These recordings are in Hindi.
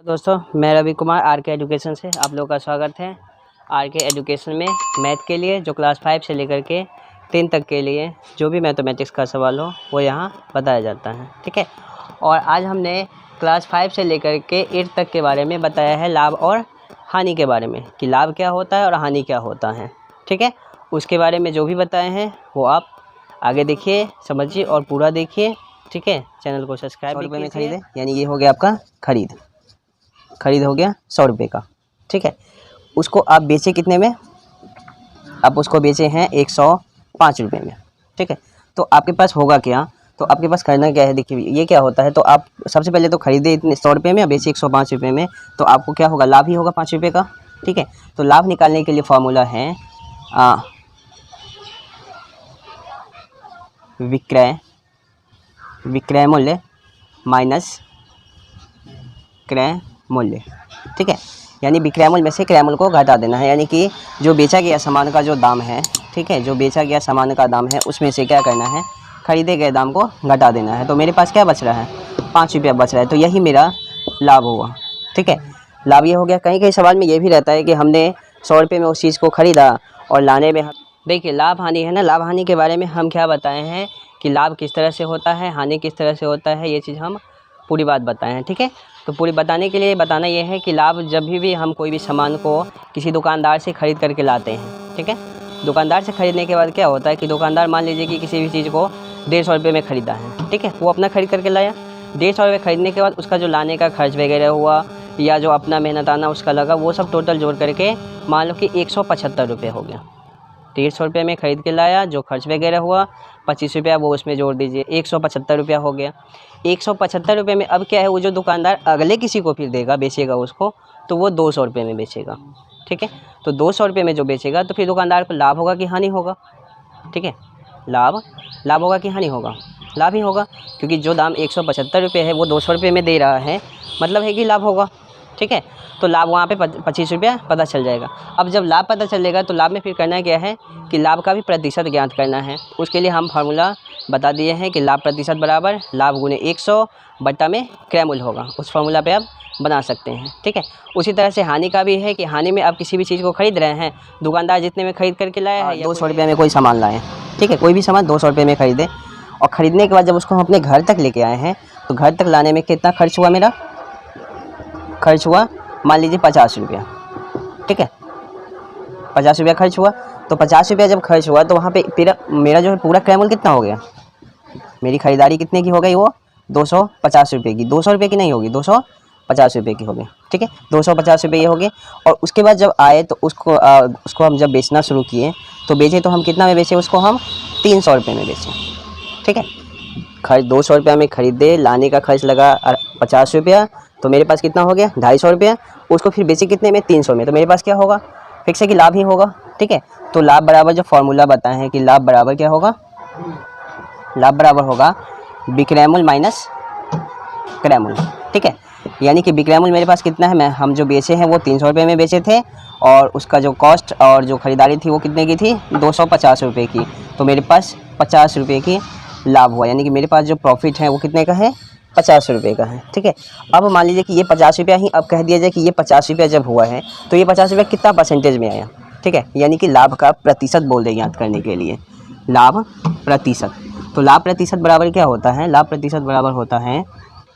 दोस्तों, मैं रवि कुमार आर के एजुकेशन से आप लोगों का स्वागत है। आर के एजुकेशन में मैथ के लिए जो क्लास 5 से लेकर के 10 तक के लिए जो भी मैथमेटिक्स का सवाल हो वो यहाँ बताया जाता है, ठीक है। और आज हमने क्लास 5 से लेकर के 8 तक के बारे में बताया है, लाभ और हानि के बारे में, कि लाभ क्या होता है और हानि क्या होता है, ठीक है। उसके बारे में जो भी बताए हैं वो आप आगे देखिए, समझिए और पूरा देखिए, ठीक है। चैनल को सब्सक्राइब भी कीजिए। खरीदे यानी ये हो गया आपका खरीद हो गया 100 रुपये का, ठीक है। उसको आप बेचे कितने में? आप उसको बेचे हैं 105 रुपये में, ठीक है। तो आपके पास होगा क्या? तो आपके पास करना क्या है, देखिए ये क्या होता है। तो आप सबसे पहले तो खरीदे इतने 100 रुपये में, बेचे 105 रुपये में, तो आपको क्या होगा? लाभ ही होगा 5 रुपये का, ठीक है। तो लाभ निकालने के लिए फॉर्मूला है विक्रय मूल्य माइनस क्रय मूल्य, ठीक है। यानी विक्रय मूल्य में से क्रय मूल्य को घटा देना है, यानी कि जो बेचा गया सामान का जो दाम है, ठीक है, जो बेचा गया सामान का दाम है उसमें से क्या करना है? खरीदे गए दाम को घटा देना है। तो मेरे पास क्या बच रहा है? 5 रुपया बच रहा है, तो यही मेरा लाभ हुआ, ठीक है। लाभ ये हो गया। कहीं कहीं सवाल में ये भी रहता है कि हमने 100 रुपये में उस चीज़ को ख़रीदा और लाने में, देखिए लाभ हानि है ना। लाभ हानि के बारे में हम क्या बताए हैं कि लाभ किस तरह से होता है, हानि किस तरह से होता है, ये चीज़ हम पूरी बात बताए हैं, ठीक है। तो पूरी बताने के लिए बताना ये है कि लाभ जब भी हम कोई भी सामान को किसी दुकानदार से ख़रीद करके लाते हैं, ठीक है। दुकानदार से ख़रीदने के बाद क्या होता है कि दुकानदार मान लीजिए कि किसी भी चीज़ को 150 रुपये में ख़रीदा है, ठीक है। वो अपना ख़रीद करके लाया, 150 रुपये ख़रीदने के बाद उसका जो लाने का खर्च वगैरह हुआ या जो अपना मेहनताना उसका लगा, वो सब टोटल जोड़ करके मान लो कि 175 रुपये हो गया। 150 रुपये में ख़रीद के लाया, जो खर्च वगैरह हुआ 25 रुपया वो उसमें जोड़ दीजिए, 175 रुपया हो गया। 175 रुपये में अब क्या है, वो जो दुकानदार अगले किसी को फिर देगा, बेचेगा उसको, तो वो 200 रुपये में बेचेगा, ठीक है। तो 200 रुपये में जो बेचेगा तो फिर दुकानदार को लाभ होगा कि हानि होगा, ठीक है। लाभ होगा कि हानि होगा? लाभ ही होगा, क्योंकि जो दाम 175 रुपये है वो 200 रुपये में दे रहा है, मतलब है कि लाभ होगा, ठीक है। तो लाभ वहाँ पे 25 रुपया पता चल जाएगा। अब जब लाभ पता चलेगा तो लाभ में फिर करना क्या है कि लाभ का भी प्रतिशत ज्ञात करना है। उसके लिए हम फार्मूला बता दिए हैं कि लाभ प्रतिशत बराबर लाभ गुने 100 बट्टा में क्रय मूल्य होगा। उस फार्मूला पे आप बना सकते हैं, ठीक है। उसी तरह से हानि का भी है कि हानि में आप किसी भी चीज़ को खरीद रहे हैं, दुकानदार जितने में खरीद करके लाया है, 200 रुपये में कोई सामान लाए, ठीक है, कोई भी सामान 200 रुपये में खरीदे, और ख़रीदने के बाद जब उसको हम अपने घर तक लेके आए हैं तो घर तक लाने में कितना खर्च हुआ? मेरा खर्च हुआ मान लीजिए 50 रुपया, ठीक है। 50 रुपया खर्च हुआ। तो 50 रुपया जब खर्च हुआ तो वहाँ पे मेरा जो है पूरा क्रय मूल्य कितना हो गया? मेरी ख़रीदारी कितने की हो गई? वो 250 रुपये की। 200 रुपये की नहीं होगी, 250 रुपये की होगी, ठीक है। 250 रुपये ये हो गए। और उसके बाद जब आए तो उसको हम जब बेचना शुरू किए तो बेचे, तो हम कितना में बेचे उसको? हम 300 रुपये में बेचे, ठीक है। 200 रुपया में ख़रीदे, लाने का खर्च लगा 50 रुपया, तो मेरे पास कितना हो गया? 250 रुपया। उसको फिर बेचे कितने में? 300 में। तो मेरे पास क्या होगा? फिक्स है कि लाभ ही होगा, ठीक है। तो लाभ बराबर जो फॉर्मूला बताए हैं कि लाभ बराबर क्या होगा? लाभ बराबर होगा विक्रय मूल्य माइनस क्रय मूल्य, ठीक है। यानी कि विक्रय मूल्य मेरे पास कितना है? हम जो बेचे हैं वो 300 रुपये में बेचे थे, और उसका जो कॉस्ट और जो ख़रीदारी थी वो कितने की थी? 250 रुपये की। तो मेरे पास 50 रुपये की लाभ हुआ, यानी कि मेरे पास जो प्रॉफिट है वो कितने का है? 50 रुपये का है, ठीक है। अब मान लीजिए कि ये 50 रुपया ही अब कह दिया जाए कि ये 50 रुपया जब हुआ है तो ये 50 रुपया कितना परसेंटेज में आया, ठीक है। यानी कि लाभ का प्रतिशत बोल दें याद करने के लिए, लाभ प्रतिशत। तो लाभ प्रतिशत बराबर क्या होता है? लाभ प्रतिशत बराबर होता है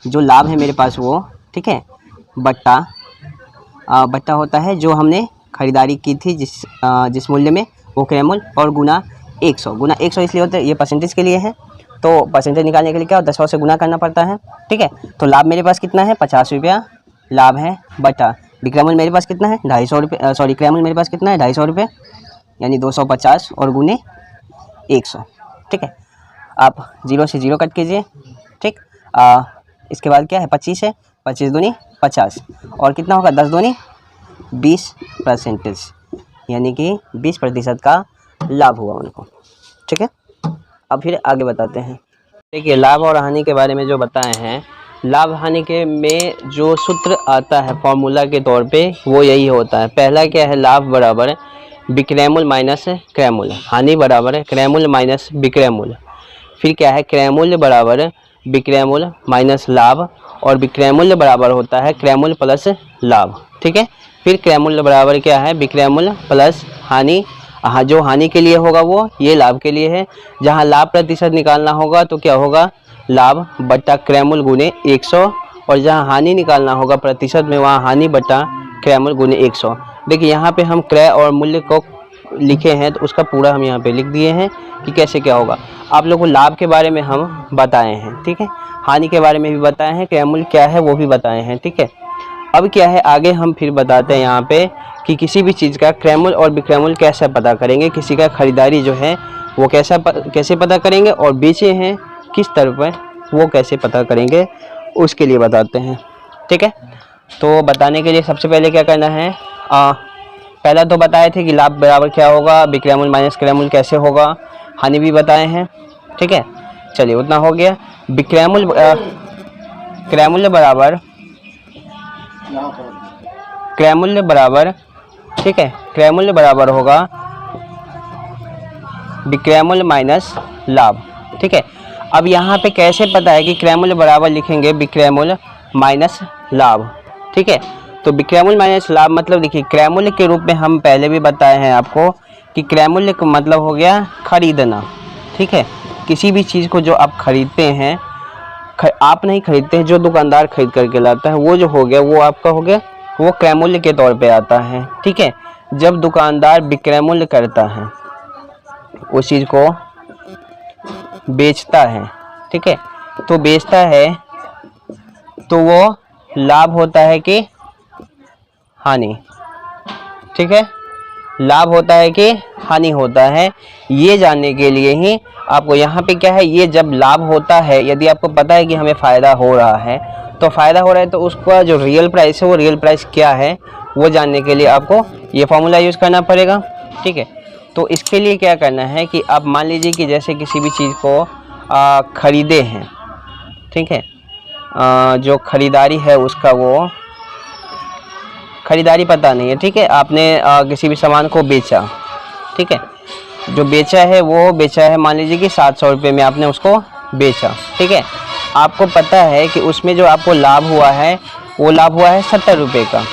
जो लाभ है मेरे पास वो, ठीक है, बट्टा होता है जो हमने ख़रीदारी की थी जिस मूल्य में, वो क्रय मूल्य, और गुना 100। गुना 100 इसलिए होता है, ये परसेंटेज के लिए है, तो परसेंटेज निकालने के लिए क्या होता है? 100 से गुना करना पड़ता है, ठीक है। तो लाभ मेरे पास कितना है? 50 रुपया लाभ है, बटा विक्रय मूल्य मेरे पास कितना है? 250 रुपये, सॉरी क्रय मूल्य मेरे पास कितना है? 250 रुपये, यानी 250 और गुने 100, ठीक है। आप 0 से 0 कट कीजिए, ठीक। इसके बाद क्या है? 25 है, 25 दूनी 50, और कितना होगा? 10 दूनी 20%, यानी कि 20% का लाभ हुआ उनको, ठीक है। अब फिर आगे बताते हैं। देखिए लाभ और हानि के बारे में जो बताए हैं, लाभ हानि के में जो सूत्र आता है फॉर्मूला के तौर पे वो यही होता है। पहला क्या है? लाभ बराबर विक्रय मूल्य माइनस क्रय मूल्य, हानि बराबर क्रय मूल्य माइनस विक्रय मूल्य। फिर क्या है? क्रय मूल्य बराबर विक्रय मूल्य माइनस लाभ, और विक्रय मूल्य बराबर होता है क्रय मूल्य प्लस लाभ। ठीक है, फिर क्रय मूल्य बराबर क्या है, विक्रय मूल्य प्लस हानि। हाँ, जो हानि के लिए होगा वो ये लाभ के लिए है। जहाँ लाभ प्रतिशत निकालना होगा तो क्या होगा, लाभ बट्टा क्रय मूल्य गुने 100, और जहाँ हानि निकालना होगा प्रतिशत में वहाँ हानि बट्टा क्रय मूल्य गुने 100। देखिए यहाँ पे हम क्रय और मूल्य को लिखे हैं तो उसका पूरा हम यहाँ पे लिख दिए हैं कि कैसे क्या होगा। आप लोगों को लाभ के बारे में हम बताए हैं, ठीक है, हानि के बारे में भी बताए हैं, क्रय मूल्य क्या है वो भी बताए हैं। ठीक है, अब क्या है आगे हम फिर बताते हैं यहाँ पे कि किसी भी चीज़ का क्रय मूल्य और विक्रय मूल्य कैसे पता करेंगे, किसी का खरीदारी जो है वो कैसे पता करेंगे, और बेचे हैं किस स्तर पर वो कैसे पता करेंगे, उसके लिए बताते हैं। ठीक है, तो बताने के लिए सबसे पहले क्या करना है, पहला तो बताए थे कि लाभ बराबर क्या होगा, विक्रय मूल्य माइनस क्रय मूल्य कैसे होगा, हानि भी बताए हैं। ठीक है, चलिए उतना हो गया। विक्रय मूल्य क्रय मूल्य बराबर क्रय मूल्य बराबर, ठीक है, क्रय मूल्य बराबर होगा विक्रय मूल्य माइनस लाभ। ठीक है, अब यहाँ पे कैसे पता है कि क्रय मूल्य बराबर लिखेंगे विक्रय मूल्य माइनस लाभ। ठीक है, तो विक्रय मूल्य माइनस लाभ मतलब देखिए क्रय मूल्य के रूप में हम पहले भी बताए हैं आपको कि क्रय मूल्य का मतलब हो गया खरीदना। ठीक है, किसी भी चीज़ को जो आप खरीदते हैं, आप नहीं खरीदते हैं, जो दुकानदार खरीद करके लाता है वो जो हो गया वो आपका हो गया, वो क्रय मूल्य के तौर पे आता है। ठीक है, जब दुकानदार विक्रय मूल्य करता है, उस चीज़ को बेचता है, ठीक है, तो बेचता है तो वो लाभ होता है कि हानि। ठीक है, लाभ होता है कि हानि होता है, ये जानने के लिए ही आपको यहाँ पे क्या है, ये जब लाभ होता है, यदि आपको पता है कि हमें फ़ायदा हो रहा है, तो फ़ायदा हो रहा है तो उसका जो रियल प्राइस है वो रियल प्राइस क्या है वो जानने के लिए आपको ये फॉर्मूला यूज़ करना पड़ेगा। ठीक है, तो इसके लिए क्या करना है कि आप मान लीजिए कि जैसे किसी भी चीज़ को ख़रीदे हैं, ठीक है, जो ख़रीदारी है उसका वो खरीदारी पता नहीं है। ठीक है, आपने किसी भी सामान को बेचा, ठीक है, जो बेचा है वो बेचा है मान लीजिए कि 700 रुपये में आपने उसको बेचा। ठीक है, आपको पता है कि उसमें जो आपको लाभ हुआ है वो लाभ हुआ है 70 रुपये का।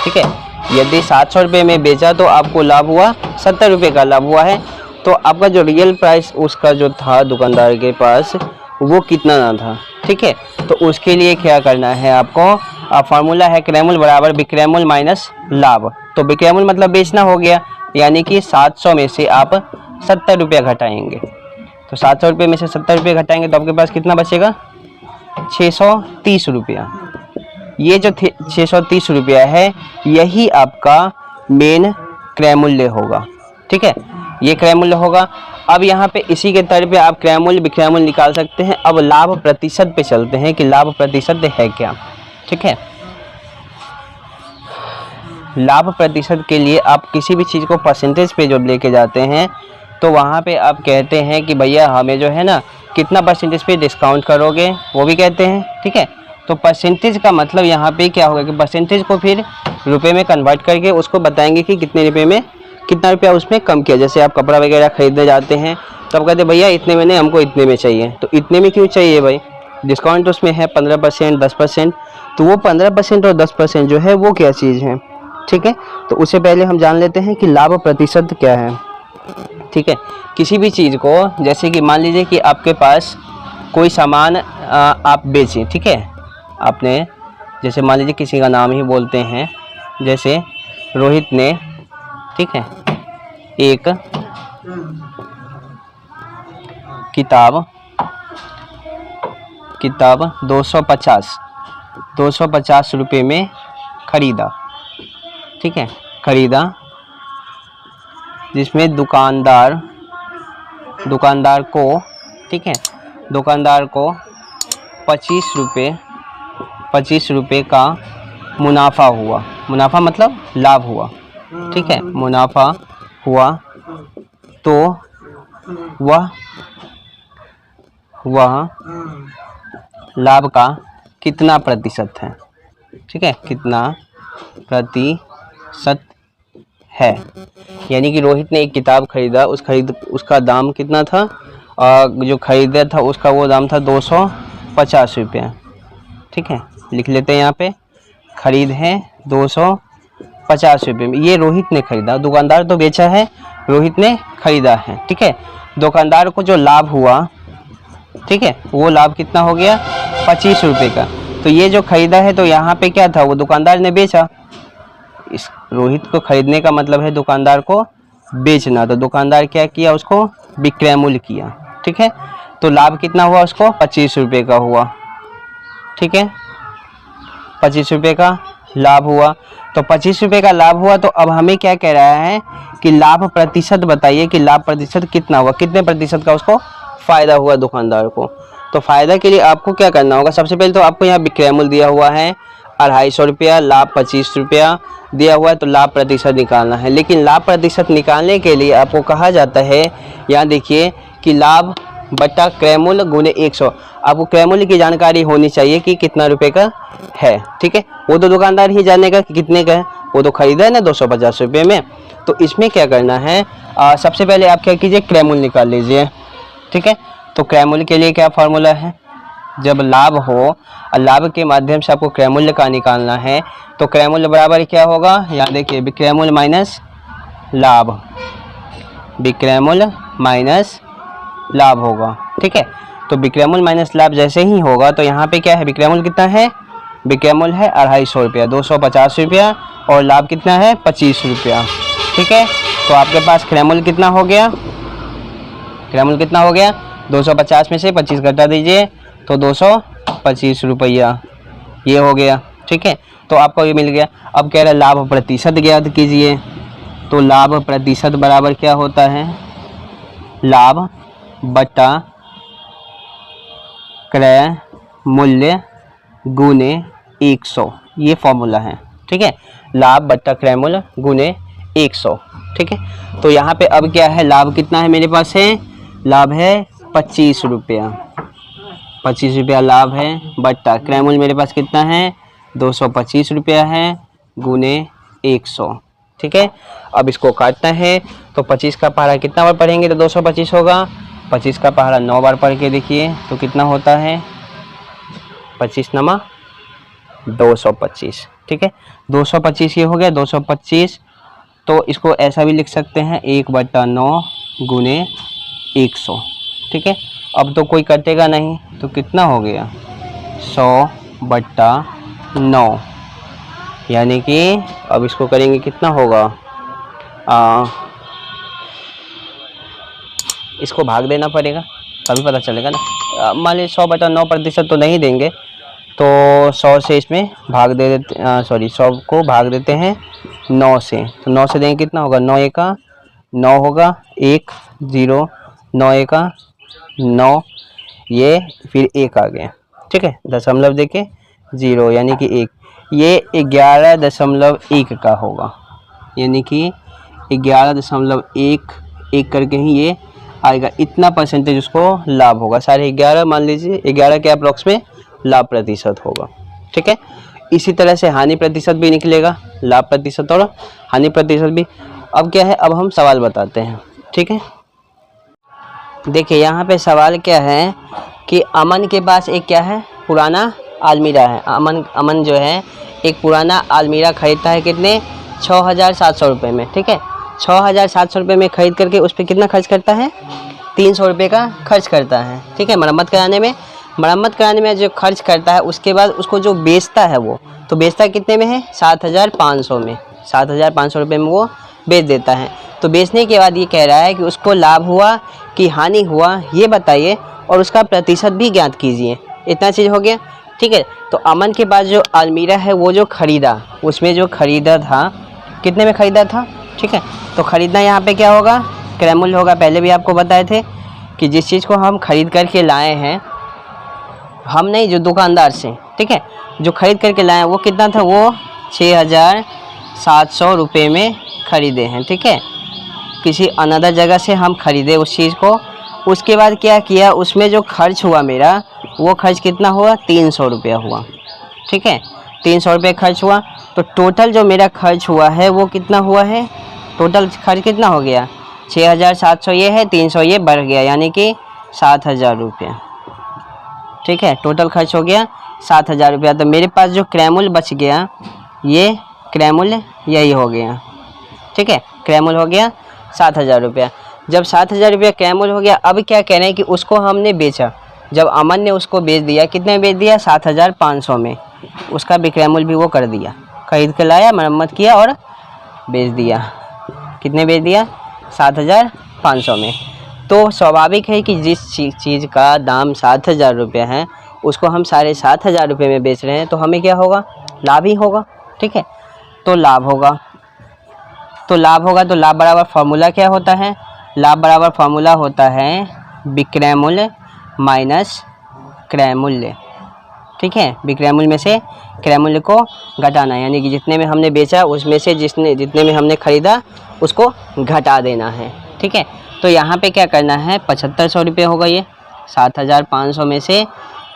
ठीक है, यदि 700 रुपये में बेचा तो आपको लाभ हुआ 70 रुपये का लाभ हुआ है, तो आपका जो रियल प्राइस उसका जो था दुकानदार के पास वो कितना ना था। ठीक है, तो उसके लिए क्या करना है आपको, फार्मूला है क्रय मूल्य बराबर विक्रय मूल्य माइनस लाभ। तो विक्रय मूल्य मतलब बेचना हो गया, यानी कि 700 में से आप 70 रुपये घटाएंगे, तो 700 रुपये में से 70 रुपये घटाएंगे तो आपके पास कितना बचेगा, 630 रुपया। ये जो 630 रुपया है यही आपका मेन क्रय मूल्य होगा। ठीक है, ये क्रय मूल्य होगा। अब यहाँ पे इसी के तर्ज पे आप क्रय मूल्य विक्रय मूल्य निकाल सकते हैं। अब लाभ प्रतिशत पे चलते हैं कि लाभ प्रतिशत है क्या। ठीक है, लाभ प्रतिशत के लिए आप किसी भी चीज़ को परसेंटेज पे जब लेके जाते हैं तो वहाँ पे आप कहते हैं कि भैया हमें जो है ना कितना परसेंटेज पे डिस्काउंट करोगे, वो भी कहते हैं। ठीक है, तो परसेंटेज का मतलब यहाँ पे क्या होगा कि परसेंटेज को फिर रुपए में कन्वर्ट करके उसको बताएंगे कि कितने रुपये में कितना रुपया उसमें कम किया। जैसे आप कपड़ा वगैरह खरीदने जाते हैं तो आप कहते हैं भैया इतने में नहीं, हमको इतने में चाहिए। तो इतने में क्यों चाहिए भाई, डिस्काउंट उसमें है 15%, 10%, तो वो 15% और 10% जो है वो क्या चीज़ है। ठीक है, तो उससे पहले हम जान लेते हैं कि लाभ प्रतिशत क्या है। ठीक है, किसी भी चीज़ को जैसे कि मान लीजिए कि आपके पास कोई सामान आप बेचें। ठीक है, आपने जैसे मान लीजिए किसी का नाम ही बोलते हैं, जैसे रोहित ने, ठीक है, एक किताब 250 रुपये में खरीदा। ठीक है, खरीदा, जिसमें दुकानदार को, ठीक है, दुकानदार को 25 रुपये का मुनाफा हुआ। मुनाफा मतलब लाभ हुआ। ठीक है, मुनाफा हुआ तो वह लाभ का कितना प्रतिशत है। ठीक है, कितना प्रतिशत है, यानी कि रोहित ने एक किताब खरीदा, उसका दाम कितना था, जो खरीदा था उसका वो दाम था 250 रुपया। ठीक है, लिख लेते हैं यहाँ पे, खरीद है 250 रुपये में। ये रोहित ने खरीदा, दुकानदार तो बेचा है, रोहित ने खरीदा है। ठीक है, दुकानदार को जो लाभ हुआ, ठीक है, वो लाभ कितना हो गया, 25 रुपये का। तो ये जो खरीदा है तो यहाँ पे क्या था, वो दुकानदार ने बेचा। इस रोहित को खरीदने का मतलब है दुकानदार को बेचना, तो दुकानदार क्या किया, उसको विक्रय मूल्य किया। ठीक है, तो लाभ कितना हुआ उसको, 25 रुपये का हुआ। ठीक है, 25 रुपये का लाभ हुआ। तो 25 रुपये का लाभ हुआ, तो अब हमें क्या कह रहा है कि लाभ प्रतिशत बताइए कि लाभ प्रतिशत कितना हुआ, कितने प्रतिशत का उसको फ़ायदा हुआ दुकानदार को। तो फ़ायदा के लिए आपको क्या करना होगा, सबसे पहले तो आपको यहाँ विक्रय मूल्य दिया हुआ है 250 रुपया, लाभ 25 रुपया दिया हुआ है, तो लाभ प्रतिशत निकालना है। लेकिन लाभ प्रतिशत निकालने के लिए आपको कहा जाता है, यहाँ देखिए कि लाभ बटा क्रय मूल्य गुणे 100। आपको क्रय मूल्य की जानकारी होनी चाहिए कि कितना रुपए का है। ठीक है, वो तो दुकानदार ही जानेगा कि कितने का है, वो तो खरीदा है ना 250 रुपये में। तो इसमें क्या करना है, सबसे पहले आप क्या कीजिए, क्रय मूल्य निकाल लीजिए। ठीक है, तो क्रय मूल्य के लिए क्या फार्मूला है, जब लाभ हो और लाभ के माध्यम से आपको क्रय मूल्य का निकालना है, तो क्रय मूल्य बराबर क्या होगा, यहाँ देखिए, विक्रय मूल्य माइनस लाभ, विक्रय मूल्य माइनस लाभ होगा। ठीक है, तो विक्रय मूल्य माइनस लाभ जैसे ही होगा, तो यहाँ पे क्या है, विक्रय मूल्य कितना है, विक्रय मूल्य है 250 रुपया, 250 रुपया, और लाभ कितना है 25 रुपया। ठीक है, तो आपके पास क्रय मूल्य कितना हो गया, क्रय मूल्य कितना हो गया, 250 में से 25 घटा दीजिए, तो 225 रुपया ये हो गया। ठीक है, तो आपको ये मिल गया। अब कह रहा है लाभ प्रतिशत ज्ञात कीजिए, तो लाभ प्रतिशत बराबर क्या होता है, लाभ बटा क्रय मूल्य गुने 100, ये फॉर्मूला है। ठीक है, लाभ बटा क्रय मूल्य गुने 100। ठीक है, तो यहाँ पे अब क्या है, लाभ कितना है मेरे पास है, लाभ है 25 रुपया, 25 रुपया लाभ है, बटा क्रय मूल्य मेरे पास कितना है 225 रुपया है, गुने 100। ठीक है, अब इसको काटना है, तो 25 का पहाड़ा कितना बार पढ़ेंगे तो 225 होगा, 25 का पहाड़ा 9 बार पढ़ के देखिए तो कितना होता है, 25 नमा 225। ठीक है, 225 ये हो गया 225। तो इसको ऐसा भी लिख सकते हैं 1/9 गुने 100। ठीक है, अब तो कोई कटेगा नहीं, तो कितना हो गया 100/9, यानी कि अब इसको करेंगे कितना होगा, इसको भाग देना पड़ेगा तभी पता चलेगा ना। मान लीजिए 100/9% तो नहीं देंगे, तो 100 से इसमें भाग दे देते, 100 को भाग देते हैं 9 से, तो 9 से देंगे कितना होगा, 9 एका 9 होगा, 1 0, 9 एका 9, ये फिर 1 आ गया। ठीक है, दशमलव देके 0 यानी कि 1, ये 11.1 का होगा, यानी कि 11.1 करके ही ये आएगा, इतना परसेंटेज उसको लाभ होगा। साढ़े 11 मान लीजिए, 11 के अप्रॉक्स में लाभ प्रतिशत होगा। ठीक है, इसी तरह से हानि प्रतिशत भी निकलेगा, लाभ प्रतिशत और हानि प्रतिशत भी। अब क्या है, अब हम सवाल बताते हैं। ठीक है, देखिए यहाँ पे सवाल क्या है कि अमन के पास एक क्या है, पुराना अलमीरा है। अमन जो है एक पुराना अलमीरा खरीदता है, कितने 6700 रुपये में। ठीक है, 6700 रुपये में खरीद करके उस पर कितना खर्च करता है, 300 रुपये का खर्च करता है। ठीक है, मरम्मत कराने में जो खर्च करता है, उसके बाद उसको जो बेचता है वो तो बेचता कितने में है, 7500 में, 7500 रुपये में वो बेच देता है। तो बेचने के बाद ये कह रहा है कि उसको लाभ हुआ कि हानि हुआ ये बताइए, और उसका प्रतिशत भी ज्ञात कीजिए। इतना चीज़ हो गया। ठीक है, तो अमन के पास जो अलमीरा है वो जो ख़रीदा, उसमें जो ख़रीदा था कितने में ख़रीदा था। ठीक है, तो ख़रीदना यहाँ पे क्या होगा, क्रय मूल्य होगा। पहले भी आपको बताए थे कि जिस चीज़ को हम ख़रीद करके लाए हैं, हम नहीं, जो दुकानदार से, ठीक है, जो ख़रीद करके लाए हैं वो कितना था, वो 6700 रुपये में ख़रीदे हैं। ठीक है, किसी अनदर जगह से हम ख़रीदे उस चीज़ को, उसके बाद क्या किया, उसमें जो खर्च हुआ मेरा, वो खर्च कितना हुआ, 300 रुपया हुआ। ठीक है, 300 रुपये खर्च हुआ, तो टोटल जो मेरा खर्च हुआ है वो कितना हुआ है, टोटल खर्च कितना हो गया, 6700 ये है, 300 ये बढ़ गया, यानी कि 7000 रुपये। ठीक है, टोटल खर्च हो गया 7,000 रुपया। तो मेरे पास जो क्रैमुल बच गया, ये क्रैमुल यही हो गया, ठीक है, क्रैमुल हो गया 7,000 रुपया। जब 7,000 रुपया क्रैमुल हो गया, अब क्या कह रहे हैं कि उसको हमने बेचा। जब अमन ने उसको बेच दिया, कितने बेच दिया? 7,500 में। उसका विक्रैमुल भी वो कर दिया, खरीद के लाया, मरम्मत किया और बेच दिया। कितने बेच दिया? 7,500 में। तो स्वाभाविक है कि जिस चीज़ का दाम 7,000 रुपये है, उसको हम 7,500 रुपये में बेच रहे हैं, तो हमें क्या होगा? लाभ ही होगा, ठीक है। तो लाभ होगा, तो लाभ बराबर फार्मूला क्या होता है? लाभ बराबर फार्मूला होता है विक्रय मूल्य माइनस क्रय मूल्य, ठीक है। विक्रय मूल्य में से क्रय मूल्य को घटाना, यानी कि जितने में हमने बेचा उसमें से जितने में हमने ख़रीदा उसको घटा देना है, ठीक है। तो यहाँ पे क्या करना है? 7,500 रुपये होगा, ये 7,500 में से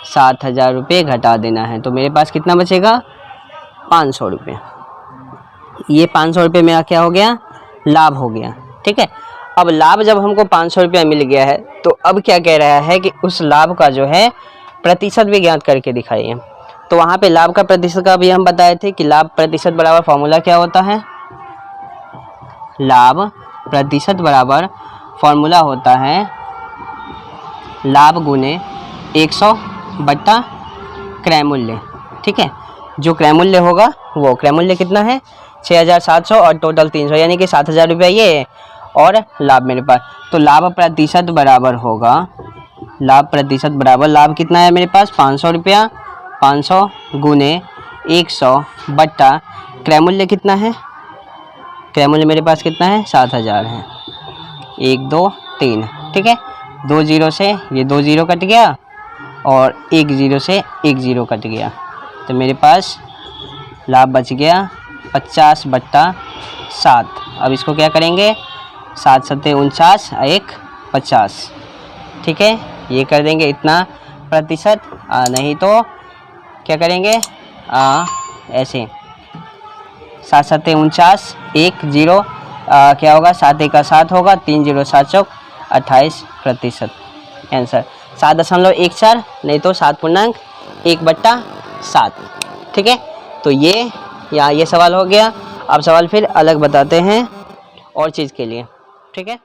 7,000 रुपये घटा देना है। तो मेरे पास कितना बचेगा? 500 रुपये। ये 500 रुपये मेरा क्या हो गया? लाभ हो गया, ठीक है। अब लाभ जब हमको 500 रुपया मिल गया है, तो अब क्या कह रहा है कि उस लाभ का जो है प्रतिशत भी ज्ञात करके दिखाइए। तो वहाँ पे लाभ का प्रतिशत का भी हम बताए थे कि लाभ प्रतिशत बराबर फार्मूला क्या होता है? लाभ प्रतिशत बराबर फार्मूला होता है लाभ गुने 100 बट्टा क्रय मूल्य, ठीक है। जो क्रय मूल्य होगा वो क्रय मूल्य कितना है? 6,700 और टोटल 300, यानी कि 7,000 रुपया ये और लाभ मेरे पास। तो लाभ प्रतिशत बराबर होगा, लाभ प्रतिशत बराबर, लाभ कितना है मेरे पास? 500 रुपया, 500 गुने 100 बट्टा क्रय मूल्य कितना है? क्रय मूल्य मेरे पास कितना है? 7,000 है। 1 2 3, ठीक है। 2 जीरो से ये 2 जीरो कट गया और 1 जीरो से 1 जीरो कट गया। तो मेरे पास लाभ बच गया 50 बट्टा 7। अब इसको क्या करेंगे? 7 सत्ते 49, 1 50, ठीक है। ये कर देंगे इतना प्रतिशत, नहीं तो क्या करेंगे? ऐसे 7 सत्ते 49, 1 जीरो, क्या होगा? 7 1 7 होगा, 3 जीरो 7 चौक 28%। आंसर 7.14, नहीं तो 7.1/7, ठीक है। तो ये सवाल हो गया। अब सवाल फिर अलग बताते हैं और चीज़ के लिए, ठीक है।